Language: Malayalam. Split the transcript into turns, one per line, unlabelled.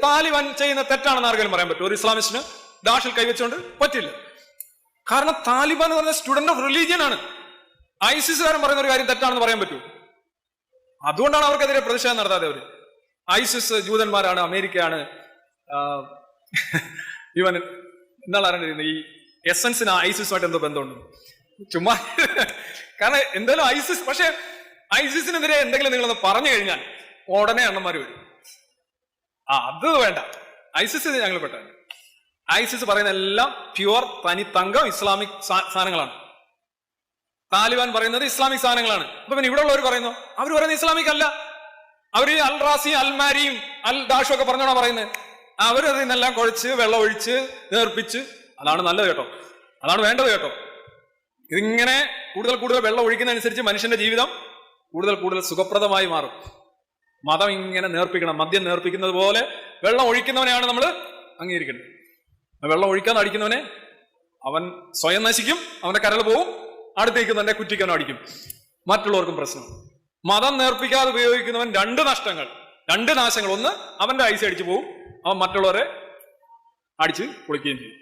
താലിബാൻ ചെയ്യുന്ന തെറ്റാണെന്ന് ആർക്കെങ്കിലും പറയാൻ പറ്റും? ഒരു ഇസ്ലാമിസ്റ്റിന് ഡാഷിൽ കൈവച്ചുകൊണ്ട് പറ്റില്ല. കാരണം താലിബാൻ എന്ന് പറഞ്ഞ സ്റ്റുഡന്റ് ഓഫ് റിലീജിയൻ ആണ്. ഐസിസുകാരൻ പറയുന്ന ഒരു കാര്യം തെറ്റാണെന്ന് പറയാൻ പറ്റൂ? അതുകൊണ്ടാണ് അവർക്കെതിരെ പ്രതിഷേധം നടത്താതെ അവര്. ഐസിസ് ജൂതന്മാരാണ്, അമേരിക്കയാണ്, ഇവൻ എന്താണ് അറിയേണ്ടത്, ഈ എസൻസിന് ഐസിസുമായിട്ട് എന്തോ ബന്ധമുണ്ട്? ചുമ്മാ. കാരണം എന്തായാലും ഐസിസ്, പക്ഷെ ഐസിസിനെതിരെ എന്തെങ്കിലും നിങ്ങളൊന്ന് പറഞ്ഞു കഴിഞ്ഞാൽ ഉടനെ അണ്ണന്മാർ വരും. അത് വേണ്ട, ഐസിസ് ഞങ്ങൾ പെട്ടാണ്. ഐസിസ് പറയുന്ന എല്ലാം പ്യുവർ തനി തങ്കം ഇസ്ലാമിക് സാധനങ്ങളാണ്. താലിബാൻ പറയുന്നത് ഇസ്ലാമിക് സാധനങ്ങളാണ്. അപ്പൊ പിന്നെ ഇവിടെ ഉള്ളവർ പറയുന്നു, അവർ പറയുന്നത് ഇസ്ലാമിക് അല്ല. അവർ അൽ റാസിയും അൽ മാരിയും അൽ ഡാഷും ഒക്കെ പറഞ്ഞോണോ പറയുന്നത്? അവരത് ഇന്നെല്ലാം കുഴച്ച് വെള്ളം ഒഴിച്ച് നേർപ്പിച്ച്, അതാണ് നല്ലത് കേട്ടോ, അതാണ് വേണ്ടത് കേട്ടോ. ഇതിങ്ങനെ കൂടുതൽ കൂടുതൽ വെള്ളം ഒഴിക്കുന്നതനുസരിച്ച് മനുഷ്യന്റെ ജീവിതം കൂടുതൽ കൂടുതൽ സുഖപ്രദമായി മാറും. മതം ഇങ്ങനെ നേർപ്പിക്കണം, മദ്യം നേർപ്പിക്കുന്നത് പോലെ വെള്ളം ഒഴിക്കുന്നവനെയാണ് നമ്മൾ അംഗീകരിക്കേണ്ടത്. വെള്ളം ഒഴിക്കാതെ അടിക്കുന്നവനെ അവൻ സ്വയം നശിക്കും, അവന്റെ കരൾ പോവും, അടുത്തേക്കുന്നവന്റെ കുറ്റിക്കാനോ അടിക്കും, മറ്റുള്ളവർക്കും പ്രശ്നം. മതം നേർപ്പിക്കാതെ ഉപയോഗിക്കുന്നവൻ രണ്ട് നഷ്ടങ്ങൾ, രണ്ട് നാശങ്ങൾ. ഒന്ന്, അവന്റെ ഐസ് അടിച്ചു പോവും, അവൻ മറ്റുള്ളവരെ അടിച്ച് പൊളിക്കുകയും ചെയ്യും.